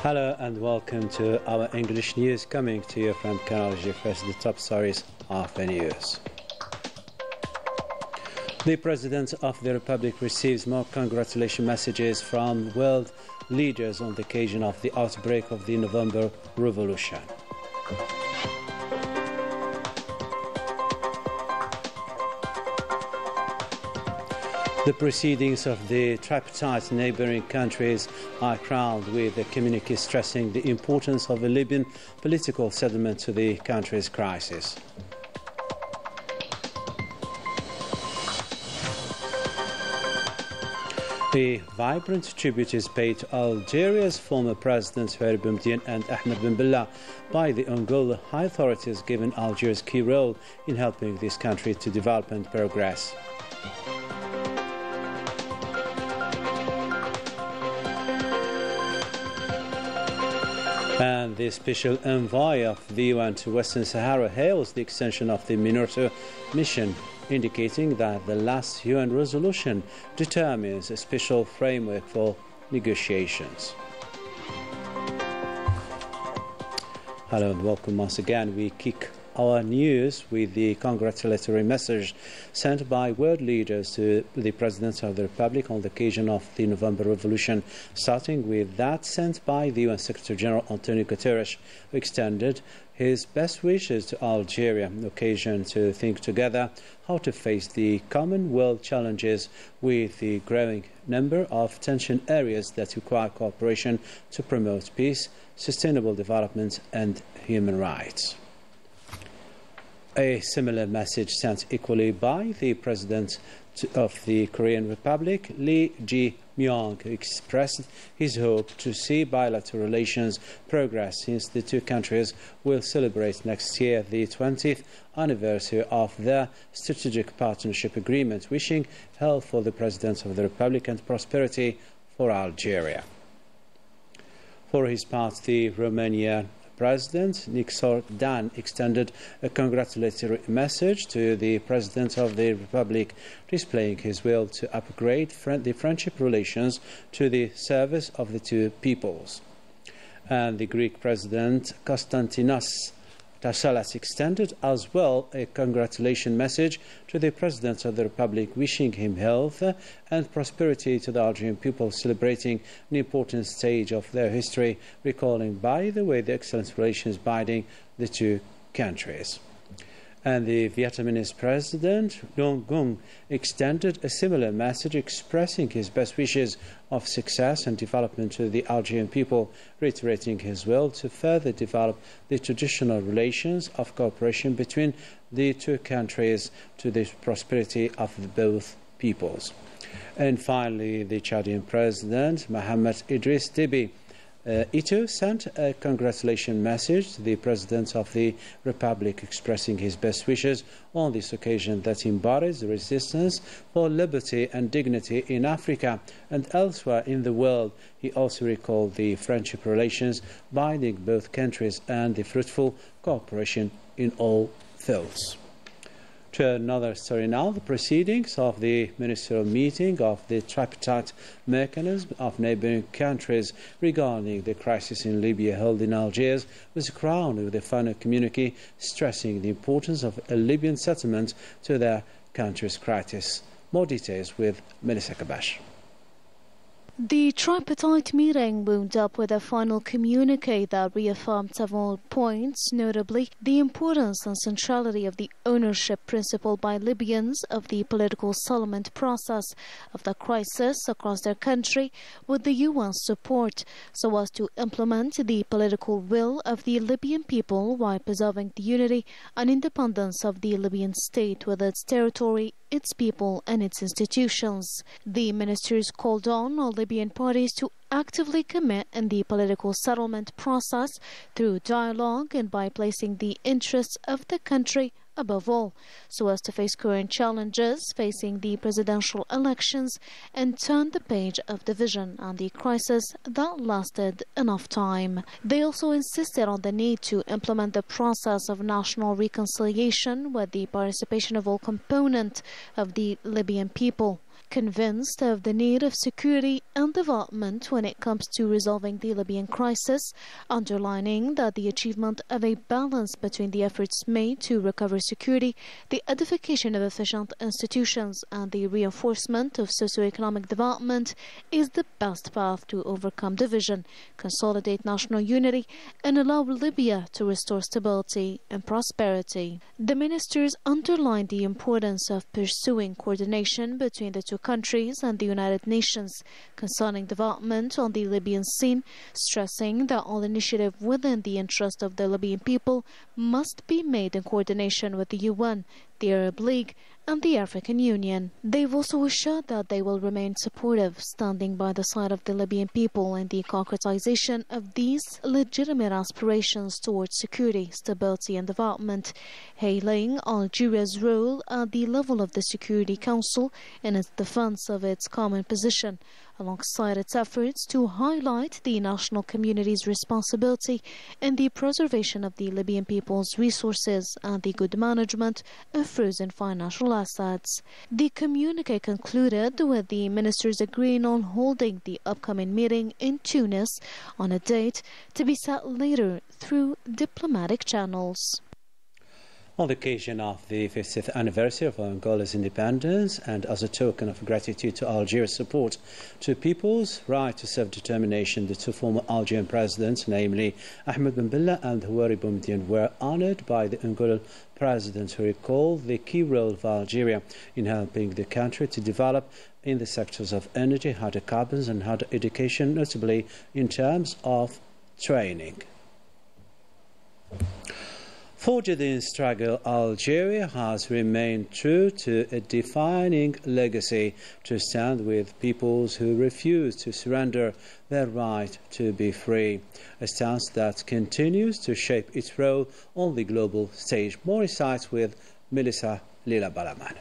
Hello and welcome to our English news coming to you from Canal. First, the top stories of the news. The President of the Republic receives more congratulation messages from world leaders on the occasion of the outbreak of the November Revolution. The proceedings of the tripartite neighboring countries are crowned with a communique stressing the importance of a Libyan political settlement to the country's crisis. A vibrant tribute is paid to Algeria's former presidents Houari Boumediene and Ahmed Ben Bella by the Angola high authorities, given Algiers' key role in helping this country to develop and progress. And the special envoy of the UN to Western Sahara hails the extension of the MINURSO mission, indicating that the last UN resolution determines a special framework for negotiations. Hello and welcome once again. We kick our news with the congratulatory message sent by world leaders to the President of the Republic on the occasion of the November Revolution, starting with that sent by the UN Secretary General Antonio Guterres, who extended his best wishes to Algeria, an occasion to think together how to face the common world challenges with the growing number of tension areas that require cooperation to promote peace, sustainable development and human rights. A similar message sent equally by the President of the Korean Republic, Lee Jae-myung, expressed his hope to see bilateral relations progress since the two countries will celebrate next year the 20th anniversary of their strategic partnership agreement, wishing health for the President of the Republic and prosperity for Algeria. For his part, the Romanian President Nicolae Dan extended a congratulatory message to the President of the Republic, displaying his will to upgrade the friendship relations to the service of the two peoples. And the Greek President Konstantinos Tassalas extended as well a congratulation message to the President of the Republic, wishing him health and prosperity to the Algerian people, celebrating an important stage of their history, recalling, by the way, the excellent relations binding the two countries. And the Vietnamese President Nguyen Nguyen extended a similar message, expressing his best wishes of success and development to the Algerian people, reiterating his will to further develop the traditional relations of cooperation between the two countries to the prosperity of both peoples. And finally, the Chadian President Mohamed Idriss Déby Ito sent a congratulation message to the President of the Republic, expressing his best wishes on this occasion that embodies the resistance for liberty and dignity in Africa and elsewhere in the world. He also recalled the friendship relations binding both countries and the fruitful cooperation in all fields. To another story now, the proceedings of the ministerial meeting of the tripartite mechanism of neighbouring countries regarding the crisis in Libya held in Algiers was crowned with a final communique stressing the importance of a Libyan settlement to their country's crisis. More details with Melissa Kabash. The tripartite meeting wound up with a final communique that reaffirmed several points, notably the importance and centrality of the ownership principle by Libyans of the political settlement process of the crisis across their country, with the UN's support, so as to implement the political will of the Libyan people while preserving the unity and independence of the Libyan state with its territory, its people and its institutions. The ministers called on all Libyan parties to actively commit in the political settlement process through dialogue and by placing the interests of the country above all, so as to face current challenges facing the presidential elections and turn the page of division and the crisis that lasted enough time. They also insisted on the need to implement the process of national reconciliation with the participation of all components of the Libyan people. Convinced of the need of security and development when it comes to resolving the Libyan crisis, underlining that the achievement of a balance between the efforts made to recover security, the edification of efficient institutions, and the reinforcement of socio-economic development is the best path to overcome division, consolidate national unity, and allow Libya to restore stability and prosperity. The ministers underlined the importance of pursuing coordination between the two countries and the United Nations concerning development on the Libyan scene, stressing that all initiative within the interest of the Libyan people must be made in coordination with the UN, the Arab League, and the African Union. They've also assured that they will remain supportive, standing by the side of the Libyan people in the concretization of these legitimate aspirations towards security, stability and development, hailing Algeria's role at the level of the Security Council in its defense of its common position, alongside its efforts to highlight the national community's responsibility in the preservation of the Libyan people's resources and the good management of frozen financial assets. The communique concluded with the ministers agreeing on holding the upcoming meeting in Tunis on a date to be set later through diplomatic channels. On the occasion of the 50th anniversary of Angola's independence and as a token of gratitude to Algeria's support to people's right to self-determination, the two former Algerian presidents, namely Ahmed Ben Bella and Houari Boumediene, were honored by the Angolan president, who recalled the key role of Algeria in helping the country to develop in the sectors of energy, hydrocarbons and higher education, notably in terms of training. Forged in struggle, Algeria has remained true to a defining legacy to stand with peoples who refuse to surrender their right to be free, a stance that continues to shape its role on the global stage. More insights with Melissa Lila Balaman.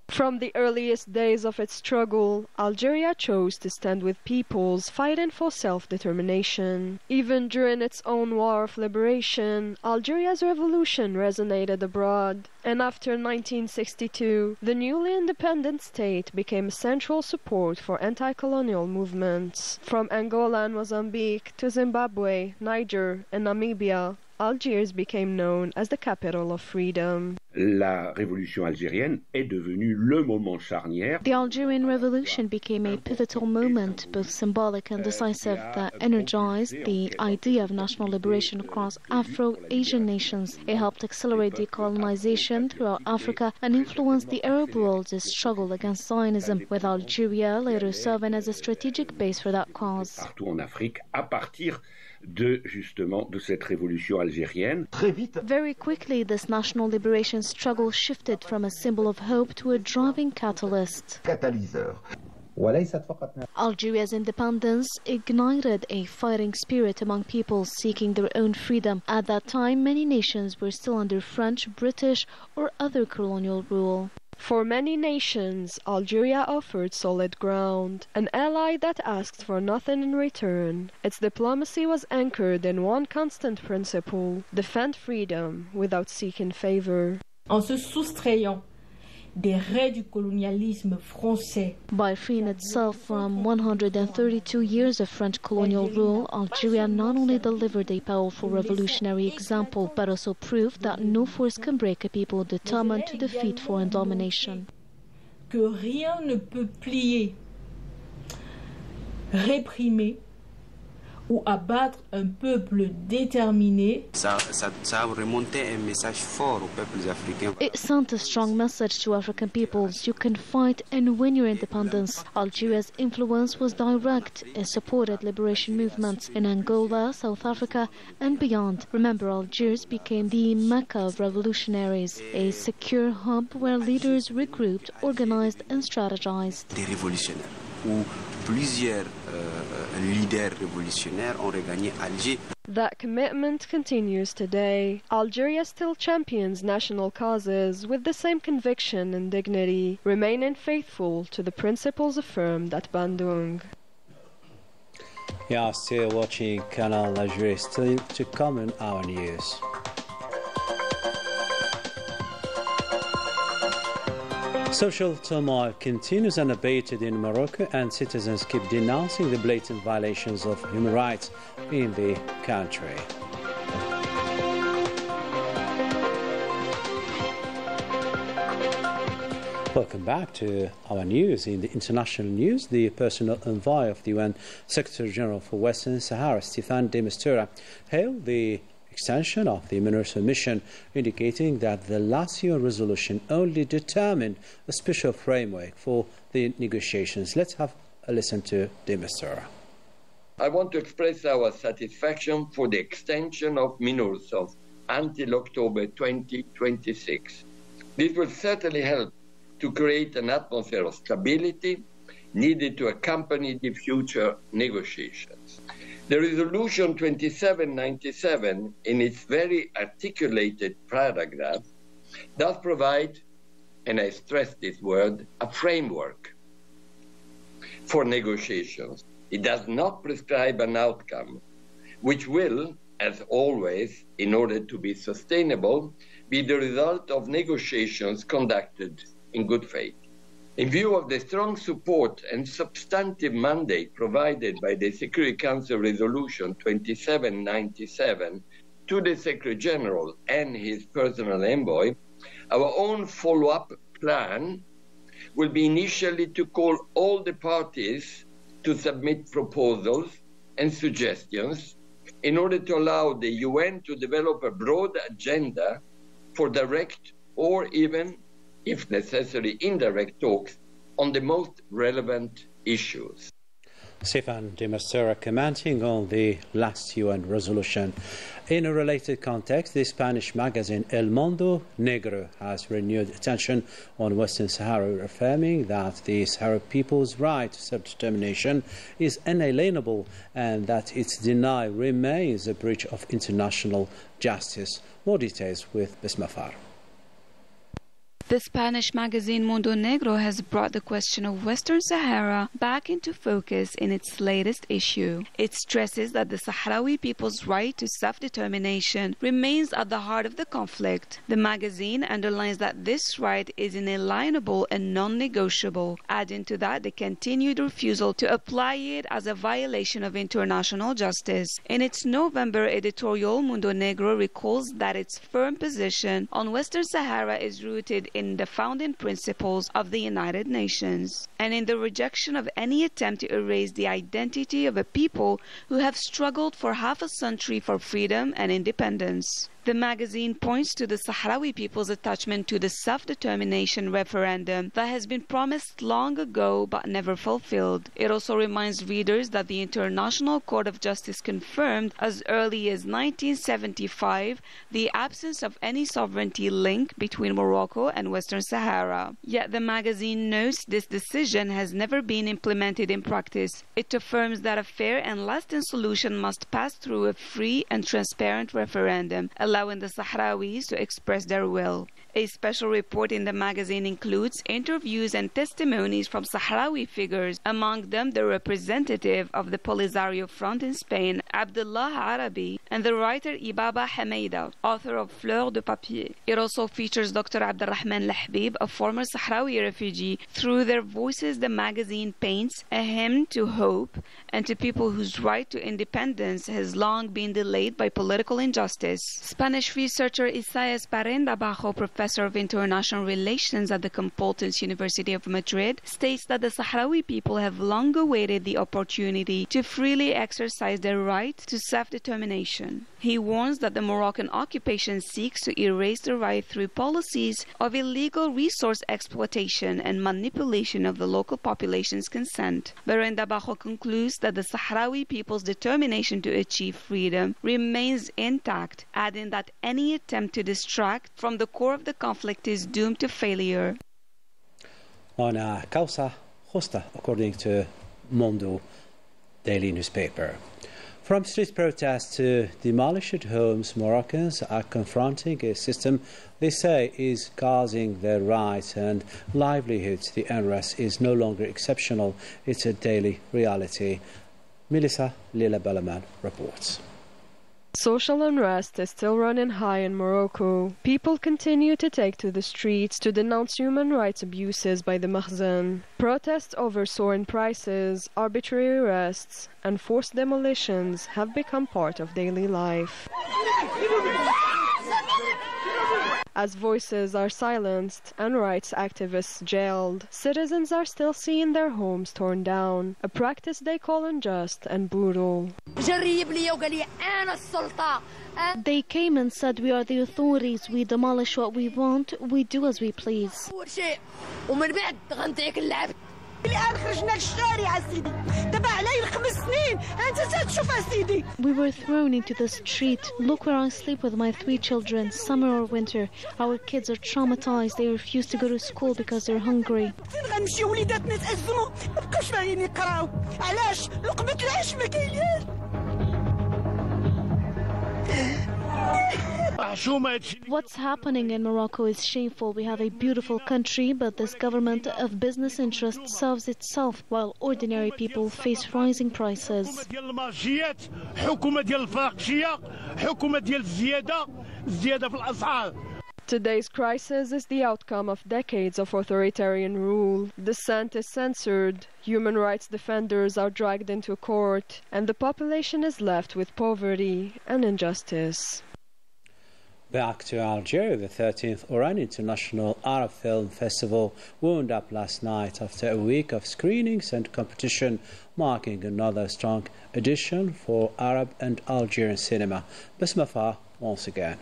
From the earliest days of its struggle, Algeria chose to stand with peoples fighting for self-determination. Even during its own war of liberation, Algeria's revolution resonated abroad, and after 1962, the newly independent state became a central support for anti-colonial movements. From Angola and Mozambique to Zimbabwe, Niger, and Namibia, Algiers became known as the capital of freedom. La révolution algérienne est devenue le moment charnière. The Algerian Revolution became a pivotal moment, both symbolic and decisive, that energized the idea of national liberation across Afro-Asian nations. It helped accelerate decolonization throughout Africa and influenced the Arab world's struggle against Zionism, with Algeria later serving as a strategic base for that cause. Partout en Afrique, à partir de cette révolution algérienne. Very quickly, this national liberation struggle shifted from a symbol of hope to a driving catalyst. Algeria's independence ignited a fighting spirit among peoples seeking their own freedom. At that time, many nations were still under French, British, or other colonial rule. For many nations, Algeria offered solid ground, an ally that asked for nothing in return. Its diplomacy was anchored in one constant principle: defend freedom without seeking favor. En se soustrayant des raids du colonialisme français. By freeing itself from 132 years of French colonial rule, Algeria not only delivered a powerful revolutionary example, but also proved that no force can break a people determined to defeat foreign domination. Que rien ne peut plier, réprimer ou abattre un peuple déterminé. Ça a remonté un message fort aux peuples africains. It sent a strong message to African peoples: you can fight and win your independence. Algeria's influence was direct. It supported liberation movements in Angola, South Africa, and beyond. Remember, Algiers became the Mecca of revolutionaries, a secure hub where leaders regrouped, organized, and strategized. Des révolutionnaires, où plusieurs leaders révolutionnaires ont regagné Alger. That commitment continues today. Algeria still champions national causes with the same conviction and dignity, remaining faithful to the principles affirmed at Bandung. You are still watching Canal Algérie, still to come in our news. Social turmoil continues unabated in Morocco, and citizens keep denouncing the blatant violations of human rights in the country. Welcome back to our news. In the international news, the personal envoy of the UN Secretary General for Western Sahara, Stéphane de Mistura, hailed the extension of the MINURSO mission, indicating that the last UN resolution only determined a special framework for the negotiations. Let's have a listen to de Mistura. I want to express our satisfaction for the extension of MINURSO until October 2026. This will certainly help to create an atmosphere of stability needed to accompany the future negotiations. The resolution 2797, in its very articulated paragraph, does provide, and I stress this word, a framework for negotiations. It does not prescribe an outcome, which will, as always, in order to be sustainable, be the result of negotiations conducted in good faith. In view of the strong support and substantive mandate provided by the Security Council Resolution 2797 to the Secretary General and his personal envoy, our own follow-up plan will be initially to call all the parties to submit proposals and suggestions in order to allow the UN to develop a broad agenda for direct or even, if necessary, indirect talks on the most relevant issues. Stéphane de Mistura commenting on the last UN resolution. In a related context, the Spanish magazine El Mundo Negro has renewed attention on Western Sahara, affirming that the Sahara people's right to self-determination is inalienable and that its denial remains a breach of international justice. More details with Bismafar. The Spanish magazine Mundo Negro has brought the question of Western Sahara back into focus in its latest issue. It stresses that the Sahrawi people's right to self-determination remains at the heart of the conflict. The magazine underlines that this right is inalienable and non-negotiable, adding to that the continued refusal to apply it as a violation of international justice. In its November editorial, Mundo Negro recalls that its firm position on Western Sahara is rooted in the founding principles of the United Nations, and in the rejection of any attempt to erase the identity of a people who have struggled for half a century for freedom and independence. The magazine points to the Sahrawi people's attachment to the self-determination referendum that has been promised long ago but never fulfilled. It also reminds readers that the International Court of Justice confirmed as early as 1975 the absence of any sovereignty link between Morocco and Western Sahara. Yet the magazine notes this decision has never been implemented in practice. It affirms that a fair and lasting solution must pass through a free and transparent referendum, allowing the Sahrawis to express their will. A special report in the magazine includes interviews and testimonies from Sahrawi figures, among them the representative of the Polisario Front in Spain, Abdullah Arabi, and the writer Ibaba Hameida, author of Fleur de Papier. It also features Dr. Abdurrahman Lahbib, a former Sahrawi refugee. Through their voices, the magazine paints a hymn to hope and to people whose right to independence has long been delayed by political injustice. Spanish researcher Isaias Parenda Bajo, professor of international relations at the Complutense University of Madrid, states that the Sahrawi people have long awaited the opportunity to freely exercise their right to self-determination. He warns that the Moroccan occupation seeks to erase the right through policies of illegal resource exploitation and manipulation of the local population's consent. Parenda Bajo concludes that the Sahrawi people's determination to achieve freedom remains intact, adding that any attempt to distract from the core of the conflict is doomed to failure. Una causa justa, according to Mundo daily newspaper. From street protests to demolished homes, Moroccans are confronting a system they say is causing their rights and livelihoods. The unrest is no longer exceptional, it's a daily reality. Melissa Lila Balaman reports. Social unrest is still running high in Morocco. People continue to take to the streets to denounce human rights abuses by the Makhzen. Protests over soaring prices, arbitrary arrests, and forced demolitions have become part of daily life. As voices are silenced and rights activists jailed, citizens are still seeing their homes torn down, a practice they call unjust and brutal. They came and said, we are the authorities, we demolish what we want, we do as we please. We were thrown into the street. Look where I sleep with my 3 children, summer or winter. Our kids are traumatized. They refuse to go to school because they're hungry. What's happening in Morocco is shameful. We have a beautiful country, but this government of business interests serves itself while ordinary people face rising prices. Today's crisis is the outcome of decades of authoritarian rule. Dissent is censored, human rights defenders are dragged into court, and the population is left with poverty and injustice. Back to Algeria, the 13th Oran International Arab Film Festival wound up last night after a week of screenings and competition, marking another strong edition for Arab and Algerian cinema. Bismafa once again.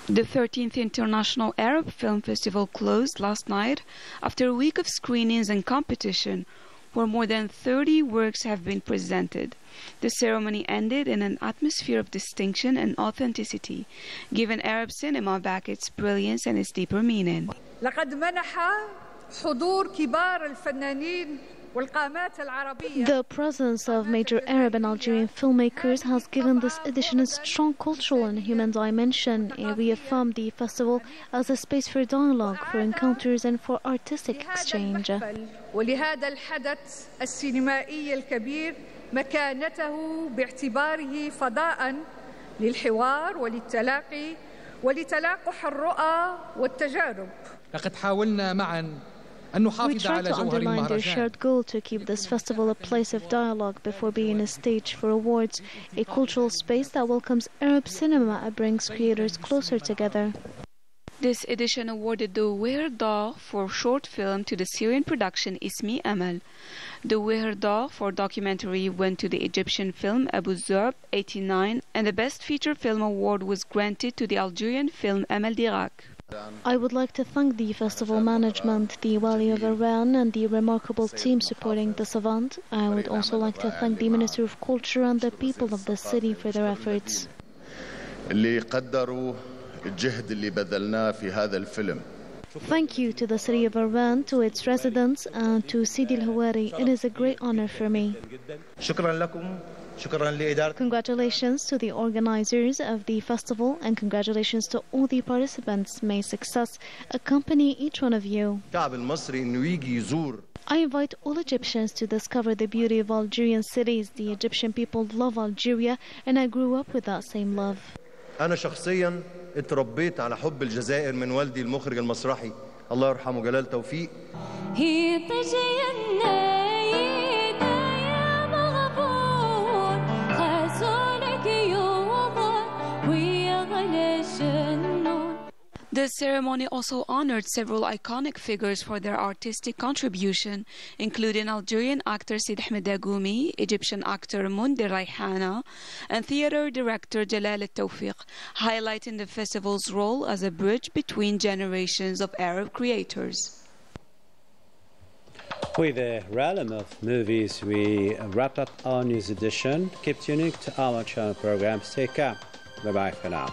The 13th International Arab Film Festival closed last night after a week of screenings and competition, where more than 30 works have been presented. The ceremony ended in an atmosphere of distinction and authenticity, giving Arab cinema back its brilliance and its deeper meaning. لقد منح حضور كبار الفنانين The presence of major Arab and Algerian filmmakers has given this edition a strong cultural and human dimension. It reaffirmed the festival as a space for dialogue, for encounters and for artistic exchange. ولهذا الحدث السينمائي الكبير مكانته باعتباره فضاء للحوار وللتلاقي ولتلاقح الرؤى والتجارب. لقد حاولنا معا We try to underline their shared goal to keep this festival a place of dialogue before being a stage for awards, a cultural space that welcomes Arab cinema and brings creators closer together. This edition awarded the Weher d'Or for short film to the Syrian production Ismi Amal. The Weher d'Or for documentary went to the Egyptian film Abu Zurb 89, and the Best Feature Film award was granted to the Algerian film Amal Dirak. I would like to thank the festival management, the Wali of Iran and the remarkable team supporting this event. I would also like to thank the Minister of Culture and the people of the city for their efforts. Thank you to the city of Iran, to its residents and to Sidi El-Hawari. It is a great honor for me. Congratulations to the organizers of the festival and congratulations to all the participants. May success accompany each one of you. I invite all Egyptians to discover the beauty of Algerian cities. The Egyptian people love Algeria and I grew up with that same love. أنا شخصيا اتربيت على حب الجزائر من والدي المخرج المسرحي الله يرحمه جلال توفيق. The ceremony also honored several iconic figures for their artistic contribution, including Algerian actor Sid Ahmed Dagoumi, Egyptian actor Mundi Raihana, and theater director Jalal Tawfiq, highlighting the festival's role as a bridge between generations of Arab creators. With the realm of movies, we wrap up our news edition. Keep tuning to our channel programs. Take care. Bye-bye for now.